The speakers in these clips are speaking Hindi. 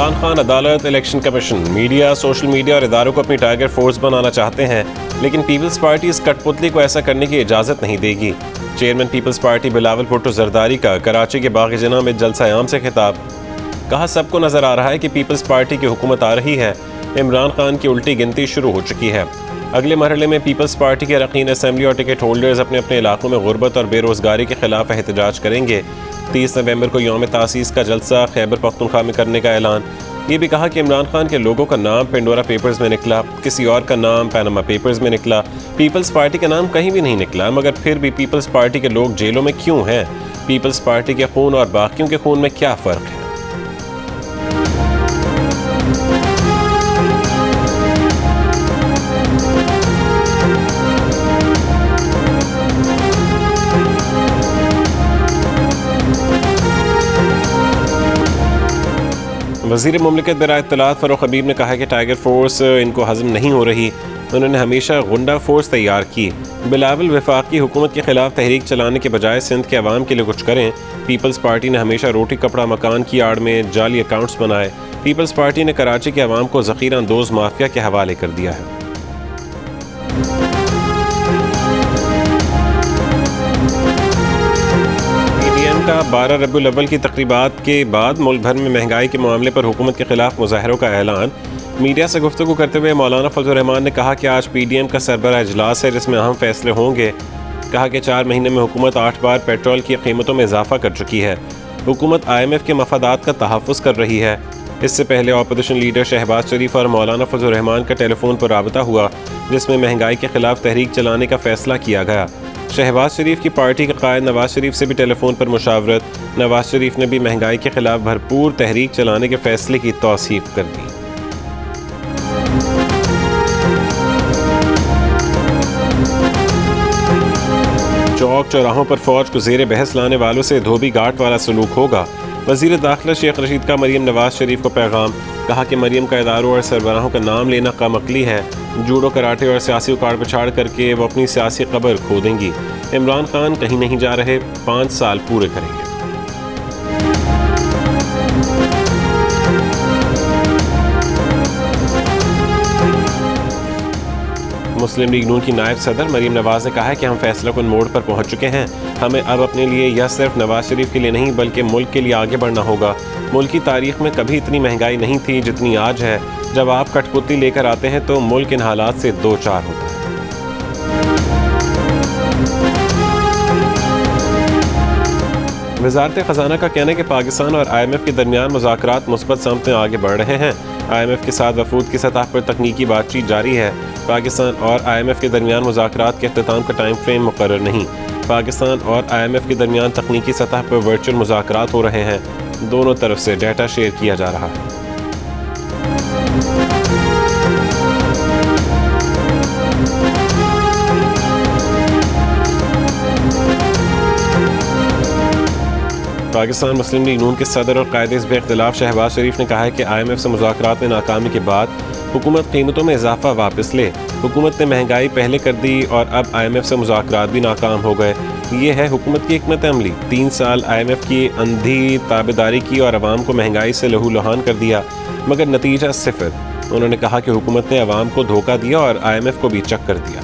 इमरान खान, अदालत, election commission, media, social media और इदारों को अपनी टारगेट फोर्स बनाना चाहते हैं, लेकिन पीपल्स पार्टी इस कठपुतली को ऐसा करने की इजाज़त नहीं देगी। Chairman people's party Bilawal Bhutto Zardari का कराची के बाग जना में जलसा-ए-आम से खिताब। कहा, सबको नजर आ रहा है कि पीपल्स पार्टी की हुकूमत आ रही है, इमरान खान की उल्टी गिनती शुरू हो चुकी है। अगले मरहले में पीपल्स पार्टी के अरकान असेंबली और टिकट होल्डर्स अपने अपने इलाकों में गुर्बत और बेरोजगारी के खिलाफ एहतजाज करेंगे। 30 नवंबर को यौम तासीस का जलसा खैबर पख्तूनख्वा में करने का ऐलान। ये भी कहा कि इमरान खान के लोगों का नाम पेंडोरा पेपर्स में निकला, किसी और का नाम पैनामा पेपर्स में निकला, पीपल्स पार्टी का नाम कहीं भी नहीं निकला, मगर फिर भी पीपल्स पार्टी के लोग जेलों में क्यों हैं? पीपल्स पार्टी के खून और बाकियों के खून में क्या फ़र्क है? वज़ीर मुमलिकत बराए इत्तलात फ़ारूक हबीब ने कहा कि टाइगर फोर्स इनको हज़म नहीं हो रही। उन्होंने हमेशा गुंडा फोर्स तैयार की। बिलावल वफाकी हुकूमत के खिलाफ तहरीक चलाने के बजाय सिंध के अवाम के लिए कुछ करें। पीपल्स पार्टी ने हमेशा रोटी कपड़ा मकान की आड़ में जाली अकाउंट्स बनाए। पीपल्स पार्टी ने कराची के अवाम को ज़ख़ीरा अंदोज़ माफिया के हवाले कर दिया है। का 12 रबीउल अव्वल की तकरीबात के बाद मुल्क भर में महंगाई के मामले पर हुकूमत के खिलाफ मुजाहरों का ऐलान। मीडिया से गुफ्तगू करते हुए मौलाना फजल रहमान ने कहा कि आज PDM का सरबराह इजलास है जिसमें अहम फैसले होंगे। कहा कि 4 महीने में हुकूमत 8 बार पेट्रोल की कीमतों में इजाफा कर चुकी है। हुकूमत IMF के मफादात का तहफ़्फ़ुज़ कर रही है। इससे पहले अपोजिशन लीडर शहबाज शरीफ और मौलाना फजल रहमान का टेलीफोन पर राबता हुआ, जिसमें महंगाई के खिलाफ तहरीक चलाने का फैसला किया गया। शहबाज शरीफ की पार्टी के कायद नवाज शरीफ से भी टेलीफोन पर मुशावरत। नवाज शरीफ ने भी महंगाई के खिलाफ भरपूर तहरीक चलाने के फैसले की तौसीफ कर दी। चौक चौराहों पर फौज को ज़ेरे बहस लाने वालों से धोबी घाट वाला सलूक होगा। वज़ीर दाखिला शेख रशीद का मरियम नवाज शरीफ को पैगाम। कहा कि मरियम का इदारों और सरबराहों का नाम लेना कमअक्ली है। जूडो कराटे और सियासी उखाड़ पछाड़ करके वो अपनी सियासी कब्र खो देंगी। इमरान खान कहीं नहीं जा रहे, 5 साल पूरे करेंगे। मुस्लिम लीग नून की नायब सदर मरियम नवाज ने कहा है कि हम फैसला कुन मोड़ पर पहुंच चुके हैं। हमें अब अपने लिए या सिर्फ नवाज शरीफ के लिए नहीं बल्कि मुल्क के लिए आगे बढ़ना होगा। मुल्क की तारीख में कभी इतनी महंगाई नहीं थी जितनी आज है। जब आप कठपुतली लेकर आते हैं तो मुल्क इन हालात से दो चार होता है। वज़ारत ख़ज़ाना का कहना है कि पाकिस्तान और IMF के दरमियान मुज़ाकरात मुस्बत समत में आगे बढ़ रहे हैं। IMF के साथ वफूद की सतह पर तकनीकी बातचीत जारी है। पाकिस्तान और IMF के दरमियान मुज़ाकरात के अख्ताम का टाइम फ्रेम मुकर्रर नहीं। पाकिस्तान और IMF के दरमियान तकनीकी सतह पर वर्चुअल मुज़ाकरात हो रहे हैं। दोनों तरफ से डाटा शेयर किया जा रहा है। पाकिस्तान मुस्लिम लीग नून के सदर और कायदे हिज़्ब इख्तिलाफ शहबाज शरीफ ने कहा है कि IMF से मुज़ाकरात में नाकामी के बाद हुकूमत कीमतों में इजाफा वापस ले। हुकूमत ने महंगाई पहले कर दी और अब IMF से मुज़ाकरात भी नाकाम हो गए। ये है हुकूमत की हिकमत अमली। 3 साल IMF की अंधी ताबेदारी की और अवाम को महंगाई से लहूलुहान कर दिया, मगर नतीजा सिफर। उन्होंने कहा कि हुकूमत ने अवाम को धोखा दिया और IMF को भी चक्कर दिया।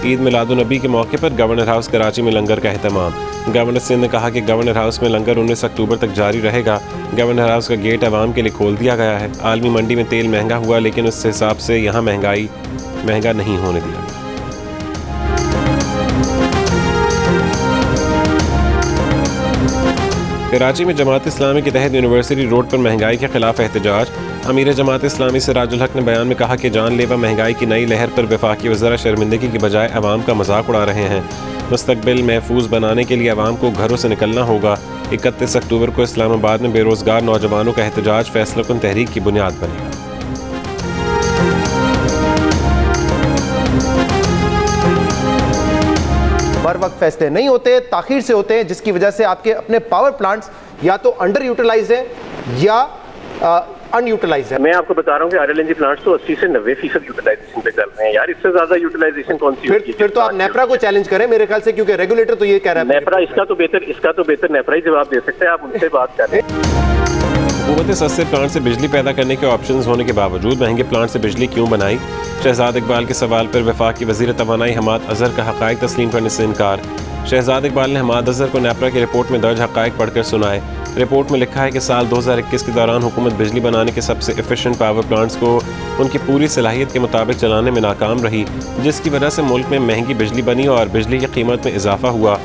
ईद मिलादुन्नबी के मौके पर गवर्नर हाउस कराची में लंगर का एहतमाम। गवर्नर सिंध ने कहा कि गवर्नर हाउस में लंगर 19 अक्टूबर तक जारी रहेगा। गवर्नर हाउस का गेट आवाम के लिए खोल दिया गया है। आलमी मंडी में तेल महंगा हुआ, लेकिन उस हिसाब से यहाँ महंगा नहीं होने दिया। कराची में जमात इस्लामी के तहत यूनिवर्सिटी रोड पर महंगाई के खिलाफ एहतजाज। अमीर जमात इस्लामी सिराजुल हक ने बयान में कहा कि जानलेवा महंगाई की नई लहर पर वफाकी वज़रा शर्मिंदगी के बजाय अवाम का मजाक उड़ा रहे हैं। मुस्तकबिल महफूज बनाने के लिए अवाम को घरों से निकलना होगा। 31 अक्टूबर को इस्लामाबाद में बेरोजगार नौजवानों का एहतजाज फैसलाकुन तहरीक की बुनियाद बनेगा। बर वक्त फैसले नहीं होते, ताखीर से होते हैं, जिसकी वजह से आपके अपने पावर प्लांट्स या तो अंडर यूटिलाइज हैं या अनयूटिलाइज्ड है। मैं आपको बता रहा हूँ कि आरएलएनजी प्लांट्स तो 80 से 90% यूटिलाइजेशन पे चल रहे हैं यार, इससे ज्यादा यूटिलाइजेशन कौन सी होगी? फिर तो आप नेपरा को चैलेंज करें मेरे ख्याल से, क्योंकि रेगुलेटर तो ये कह रहा है। नेपरा इसका तो बेहतर नेपरा ही जवाब दे सकते हैं, आप उनसे बात करें। हुकूमत सस्ते प्लांट से बिजली पैदा करने के ऑप्शंस होने के बावजूद महंगे प्लांट से बिजली क्यों बनाई? शहजाद इकबाल के सवाल पर वफाकी वज़ीर तवानाई हमाद अजहर का हक़ाइक़ तस्लीम करने से इनकार। शहजाद इकबाल ने हमाद अजहर को नेपरा की रिपोर्ट में दर्ज हक़ाइक़ पढ़कर सुनाए। रिपोर्ट में लिखा है कि साल 2021 के दौरान हुकूमत बिजली बनाने के सबसे एफिशिएंट पावर प्लांट्स को उनकी पूरी सलाहियत के मुताबिक चलाने में नाकाम रही, जिसकी वजह से मुल्क में महंगी बिजली बनी और बिजली की कीमत में इजाफा हुआ।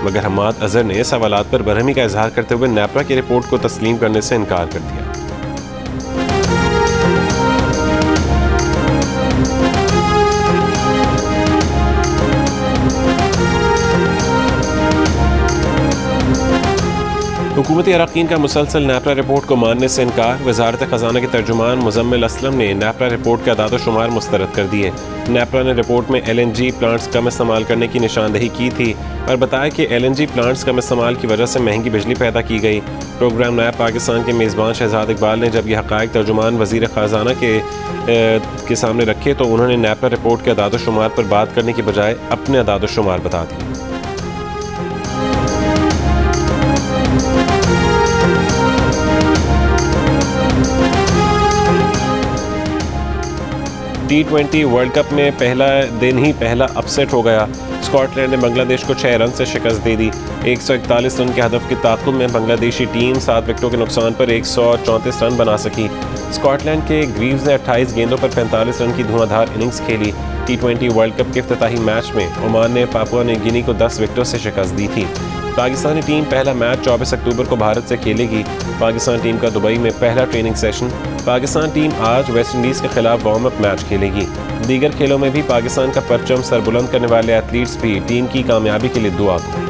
मगर हमाद अजहर ने सवालात पर बरहमी का इजहार करते हुए नेपरा की रिपोर्ट को तस्लीम करने से इनकार कर दिया। हुकूमती अरकान का मुसलसल नेपरा रिपोर्ट को मानने से इनकार। वजारत खजाना के तर्जुमान मुजम्मिल असलम ने नेपरा रिपोर्ट के अदाद शुमार मुस्तरद कर दिए। नेपरा ने रिपोर्ट में LNG प्लांट्स कम इस्तेमाल करने की निशानदही की थी और बताया कि LNG प्लांट्स कम इस्तेमाल की वजह से महंगी बिजली पैदा की गई। प्रोग्राम नया पाकिस्तान के मेज़बान शहजाद इकबाल ने जब यह हक़ाइक़ तर्जुमान वज़ीर ख़जाना के सामने रखे तो उन्होंने नेपरा रिपोर्ट के अदाद शुमार पर बात करने की बजाय अपने अदाद शुमार बता दिए। T20 वर्ल्ड कप में पहला दिन ही पहला अपसेट हो गया। स्कॉटलैंड ने बांग्लादेश को 6 रन से शिकस्त दे दी। 141 रन के हदफ की ताक़ुब में बांग्लादेशी टीम 7 विकेटों के नुकसान पर 134 रन बना सकी। स्कॉटलैंड के ग्रीव्स ने 28 गेंदों पर 45 रन की धुआंधार इनिंग्स खेली। T20 वर्ल्ड कप के इफ्तिताही मैच में ओमान ने पापुआ न्यू गिनी को 10 विकेटों से शिकस्त दी थी। पाकिस्तानी टीम पहला मैच 24 अक्टूबर को भारत से खेलेगी। पाकिस्तान टीम का दुबई में पहला ट्रेनिंग सेशन। पाकिस्तान टीम आज वेस्ट इंडीज़ के खिलाफ वार्म अप मैच खेलेगी। दीगर खेलों में भी पाकिस्तान का परचम सरबुलंद करने वाले एथलीट्स भी टीम की कामयाबी के लिए दुआ करें।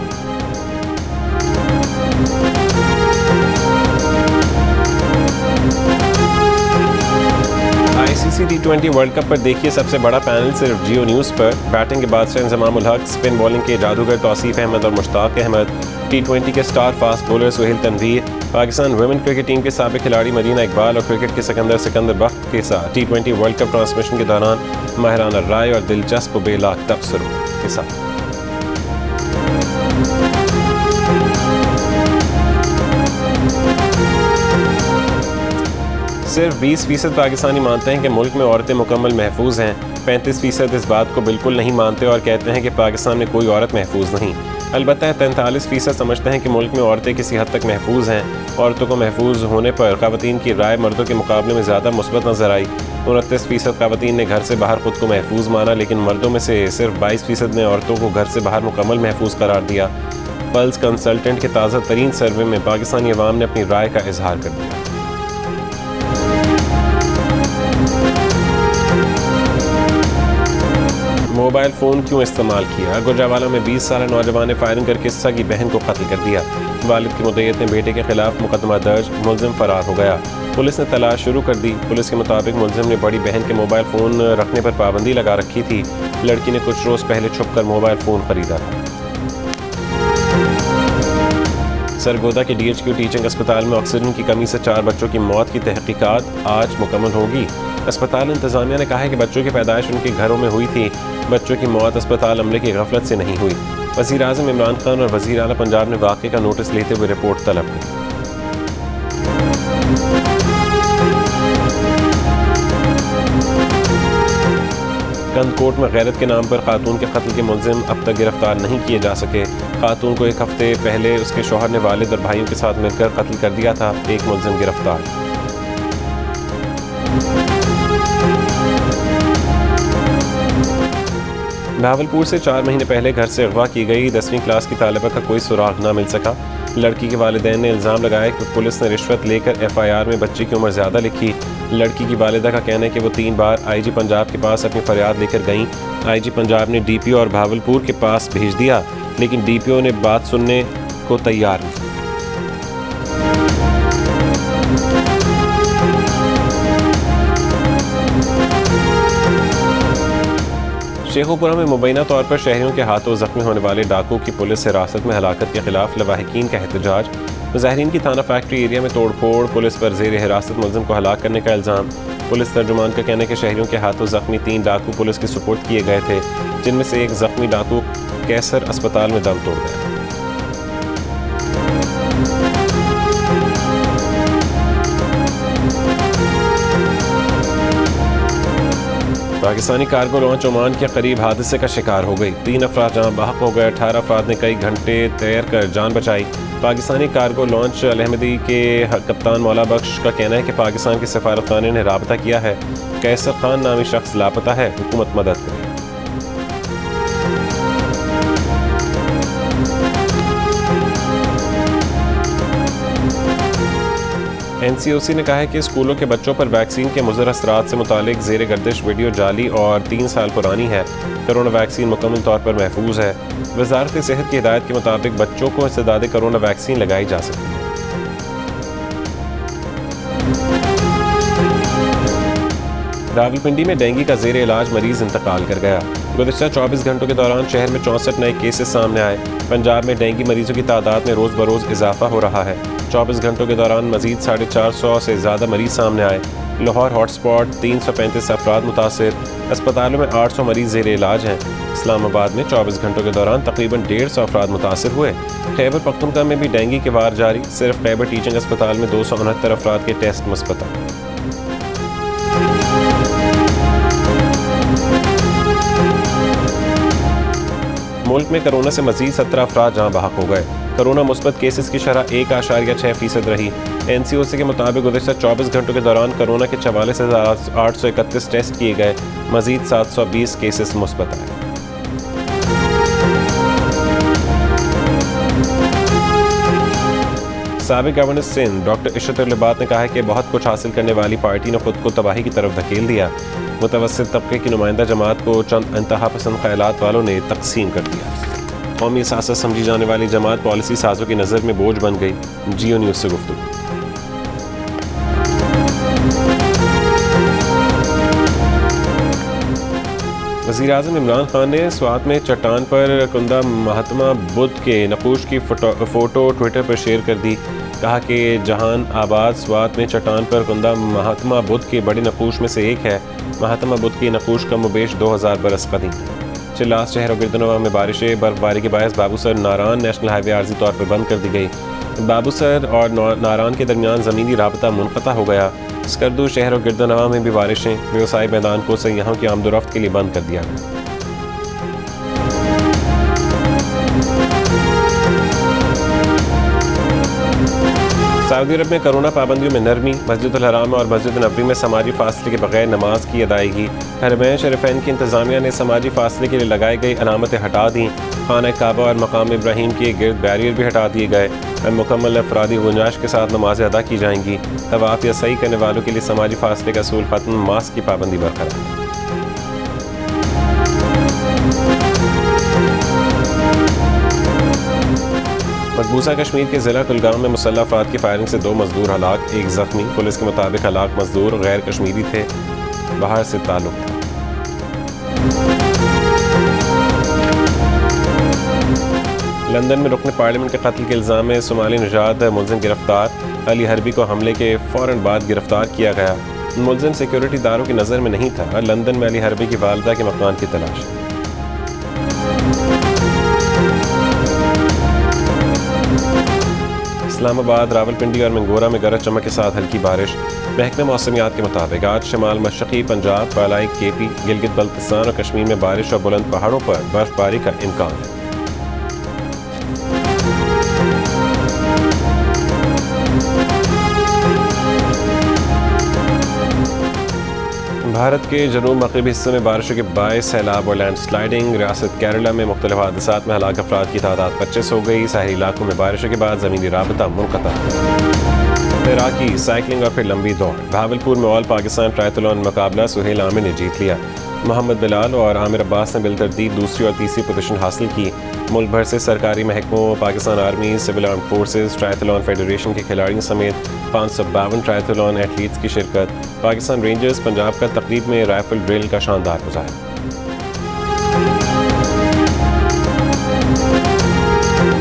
ICC T20 वर्ल्ड कप पर देखिए सबसे बड़ा पैनल सिर्फ जियो न्यूज़ पर। बैटिंग के बादशाह इंजमामुल हक, स्पिन बॉलिंग के जादूगर तौसीफ अहमद और मुश्ताक अहमद, T20 के star fast bowler Sohail Tanvir, Pakistan women cricket team के साबिक खिलाड़ी मरीना इकबाल और क्रिकेट के सिकंदर बख्त के साथ T20 वर्ल्ड कप ट्रांसमिशन के दौरान माहिराना राय और दिलचस्प बेलाग तबसरों के साथ। सिर्फ 20% पाकिस्तानी मानते हैं कि मुल्क में औरतें मुकम्मल महफूज हैं। 35% इस बात को बिल्कुल नहीं मानते और कहते हैं कि पाकिस्तान में कोई औरत महफूज नहीं। अलबत्ता 43% समझते हैं कि मुल्क में औरतें किसी हद तक महफूज हैं। औरतों को महफूज होने पर ख़वातीन की राय मर्दों के मुकाबले में ज़्यादा मुस्बत नजर आई। 29% ख़वातीन ने घर से बाहर खुद को महफूज माना, लेकिन मर्दों में से सिर्फ 22% ने औरतों को घर से बाहर मुकम्मल महफूज करार दिया। पल्स कंसल्टेंट के ताज़ा तरीन सर्वे में पाकिस्तानी अवाम ने अपनी राय का इजहार कर दिया। मोबाइल फ़ोन क्यों इस्तेमाल किया? गुजरावाला में 20 साल नौजवान ने फायरिंग करके सगी बहन को कत्ल कर दिया। वालिद की मुद्दत ने बेटे के खिलाफ मुकदमा दर्ज, मुलजिम फरार हो गया। पुलिस ने तलाश शुरू कर दी। पुलिस के मुताबिक मुलजिम ने बड़ी बहन के मोबाइल फ़ोन रखने पर पाबंदी लगा रखी थी। लड़की ने कुछ रोज़ पहले छुपकर मोबाइल फ़ोन खरीदा था। सरगोदा के DHQ टीचिंग अस्पताल में ऑक्सीजन की कमी से 4 बच्चों की मौत की तहकीकात आज मुकम्मल होगी। अस्पताल इंतज़ामिया ने कहा है कि बच्चों की पैदाइश उनके घरों में हुई थी। बच्चों की मौत अस्पताल अमले की गफलत से नहीं हुई। वज़ीर आज़म इमरान खान और वज़ीर आला पंजाब ने वाक़े का नोटिस लेते हुए रिपोर्ट तलब की। कंदकोट में गैरत के नाम पर खातून के कत्ल के मुलजिम अब तक गिरफ्तार नहीं किए जा सके। खातून को 1 हफ्ते पहले उसके शौहर ने वालिद और भाइयों के साथ मिलकर कत्ल कर दिया था। एक मुलजिम गिरफ्तार। भावलपुर से 4 महीने पहले घर से अगवा की गई 10वीं क्लास की तालिबा का कोई सुराग ना मिल सका। लड़की के वालिदैन ने इल्ज़ाम लगाया कि पुलिस ने रिश्वत लेकर FIR में बच्ची की उम्र ज़्यादा लिखी। लड़की की वालिदा का कहना है कि वो 3 बार IG पंजाब के पास अपनी फरियाद लेकर गईं। IG पंजाब ने DPO और भावलपुर के पास भेज दिया, लेकिन DPO ने बात सुनने को तैयार नहीं। शेखोपुरा में मुबैना तौर पर शहरियों के हाथों जख्मी होने वाले डाकू की पुलिस हिरासत में हलाकत के खिलाफ लवाहिकीन का एहतजाज। मुजाहिरीन की थाना फैक्ट्री एरिया में तोड़फोड़, पुलिस पर जेर हिरासत मुलजिम को हलाक करने का इल्ज़ाम। पुलिस तर्जुमान का कहना है कि शहरियों के हाथों जख्मी 3 डाकू पुलिस के सुपुर्द किए गए थे, जिनमें से एक जख्मी डाकू कैसर अस्पताल में दम तोड़ गया। पाकिस्तानी कार्गो लॉन्च ओमान के करीब हादसे का शिकार हो गई। 3 अफराद जहां बहक हो गए, 18 अफराद ने कई घंटे तैर कर जान बचाई। पाकिस्तानी कार्गो लॉन्च अल-अहमदी के कप्तान मौला बख्श का कहना है कि पाकिस्तान के सफारतखाने ने राबता किया है। कैसर खान नामी शख्स लापता है, हुकूमत मदद करे। NCOC ने कहा है कि स्कूलों के बच्चों पर वैक्सीन के मुज़र असरात से मुतालिक ज़ेर गर्दिश वीडियो जाली और 3 साल पुरानी है। कोरोना वैक्सीन मुकम्मल तौर पर महफूज है। वज़ारत सेहत की हिदायत के मुताबिक बच्चों को इस्तेदाद कोरोना वैक्सीन लगाई जा सकती है। रावलपिंडी में डेंगू का ज़ेर इलाज मरीज इंतकाल कर गया। गुज़िश्ता 24 घंटों के दौरान शहर में 64 नए केसेस सामने आए। पंजाब में डेंगू मरीजों की तादाद में रोज़ बरोज़ इजाफा हो रहा है। 24 घंटों के दौरान मजीद 450 से ज़्यादा मरीज सामने आए। लाहौर हॉटस्पॉट 335 अफराद मुतासिर। अस्पतालों में 800 मरीज ज़ेर इलाज हैं। इस्लामाबाद में 24 घंटों के दौरान तकरीबन 150 अफराद मुतासिर हुए। खैबर पख्तूनख्वा में भी डेंगू के वार जारी। सिर्फ खैबर टीचिंग अस्पताल में 269 अफराद के टेस्ट मुस्बत आए। मुल्क में कोरोना से मजीद 17 अफराद जहाँ बहक हो गए। कोरोना मुस्बत केसेस की शरह 1.6% रही। NCOC के मुताबिक गुज़िश्ता 24 घंटों के दौरान कोरोना के 44,831 टेस्ट किए गए। मजीद 720 केसेस मुस्बत आए। साबिक गवर्नर सिंध डॉक्टर इशरत लिबात ने कहा है कि बहुत कुछ हासिल करने वाली पार्टी ने खुद को तबाही की तरफ धकेल दिया। मुतवस्सित तबके की नुमाइंदा जमात को चंद इंतहा पसंद ख्यालात वालों ने तकसीम कर दिया। कौमी असासा समझी जाने वाली जमात पॉलिसी साजों की नज़र में बोझ बन गई। जियो न्यूज़ से गुफ्तगू। वज़ीर-ए-आज़म इमरान खान ने स्वात में चट्टान पर कुंदा महात्मा बुद्ध के नक़ूश की फ़ोटो ट्विटर पर शेयर कर दी। कहा कि जहान आबाद स्वात में चट्टान पर कुंदा महात्मा बुद्ध के बड़े नक़ूश में से एक है। महात्मा बुद्ध की नक़ूश का मुबेश 2000 बरस कदीम है। चिल्लास शहर और गिरदनवा में बारिशें। बर्फबारी के बायस बाबूसर नारान नेशनल हाईवे आर्जी तौर पर बंद कर दी गई। बाबूसर और नारान के दरमियान ज़मीनी राबता मुनक़ता हो गया। स्कर्दू शहर और गिरदनवा में भी बारिशें। व्यवसाय मैदान को सयाहों की आमदोरफ्त के लिए बंद कर दिया गया। सऊदी अरब में कोरोना पाबंदियों में नरमी। मस्जिद अल हराम और मस्जिद नबवी में समाजी फासले के बगैर नमाज की अदायगी। हरमैन शरीफैन की इंतज़ामिया ने समाजी फासले के लिए लगाई गई अलामतें हटा दी। खाना काबा और मकाम इब्राहीम के गिर्द बैरियर भी हटा दिए गए। मुकम्मल अफरादी गुंजाइश के साथ नमाज़ें अदा की जाएंगी। तवाफ़ या सही करने वालों के लिए समाजी फासले का असूल खत्म। मास्क की पाबंदी बरकरार। मकबूजा कश्मीर के ज़िला कुलगाम में मुसल्लह अफराद की फायरिंग से 2 मजदूर हलाक, 1 ज़ख्मी। पुलिस के मुताबिक हलाक मजदूर गैर कश्मीरी थे, बाहर से ताल्लुक था। लंदन में रुकन पार्लियामेंट के कत्ल के इल्ज़ाम में सोमाली निजात मुलजिम गिरफ्तार। अली हरबी को हमले के फ़ौरन बाद गिरफ्तार किया गया। मुलजिम सिक्योरिटी दारों की नज़र में नहीं था। लंदन में अली हरबी की वालदा के मकान की तलाश। इस्लामाबाद, रावलपिंडी और मंगोरा में गरज चमक के साथ हल्की बारिश। महकमे मौसमियात के मुताबिक आज शमाल मशरक़ी पंजाब, बालाई KP, गिलगित बल्तिस्तान और कश्मीर में बारिश और बुलंद पहाड़ों पर बर्फबारी का इम्कान है। भारत के जनूब मगरबी हिस्से में बारिशों के बायस सैलाब और लैंड स्लाइडिंग। रियासत केरला में मुख्तलिफ हादसात में हलाक अफराद की तादाद 25 हो गई। साहरी इलाकों में बारिशों के बाद ज़मीनी राबता मुनक़ता। तैराकी, साइकिलिंग और फिर लंबी दौड़। भावलपुर में ऑल पाकिस्तान ट्रायथलॉन मुकाबला सुहेल आमिर ने जीत लिया। मोहम्मद बिलाल और आमिर अब्बास ने बिलतरतीब दूसरी और तीसरी पोजीशन हासिल की। मुल्क भर से सरकारी महकमों, Pakistan army, civil armed forces, triathlon federation के खिलाड़ियों समेत 552 ट्रायथलॉन एथलीट्स की शिरकत। पाकिस्तान रेंजर्स पंजाब का तकरीब में राइफल ड्रिल का शानदार मुजाहिरा।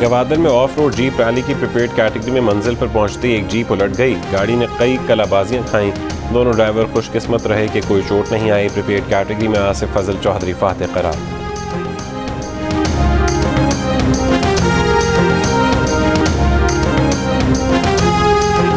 गवादर में ऑफ रोड जीप रैली की प्रीपेड कैटेगरी में मंजिल पर पहुंचते ही एक जीप उलट गई। गाड़ी ने कई कलाबाजियां खाईं। दोनों ड्राइवर खुशकिस्मत रहे कि कोई चोट नहीं आई। प्रीपेड कैटेगरी में आसिफ फजल चौधरी फातेह करार।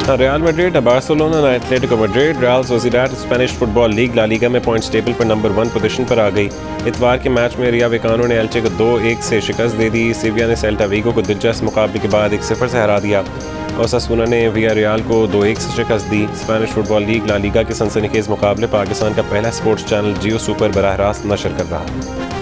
रियल मैड्रिड, बार्सिलोना और Atletico Madrid. Real Sociedad Spanish football league La Liga में पॉइंट्स टेबल पर नंबर 1 पोजीशन पर आ गई। इतवार के मैच में रिया विकानो ने एल्चे को 2-1 से शिकस्त दे दी। सेविया ने सेल्टा वीगो को दिलचस्प मुकाबले के बाद 1-0 से हरा दिया। ओसासुना ने वियारियल को 2-1 से शिकस्त दी। Spanish football league La Liga के सनसनीखेज मुकाबले पाकिस्तान का पहला स्पोर्ट्स चैनल जियो सुपर बराह रास्त नशर कर रहा है।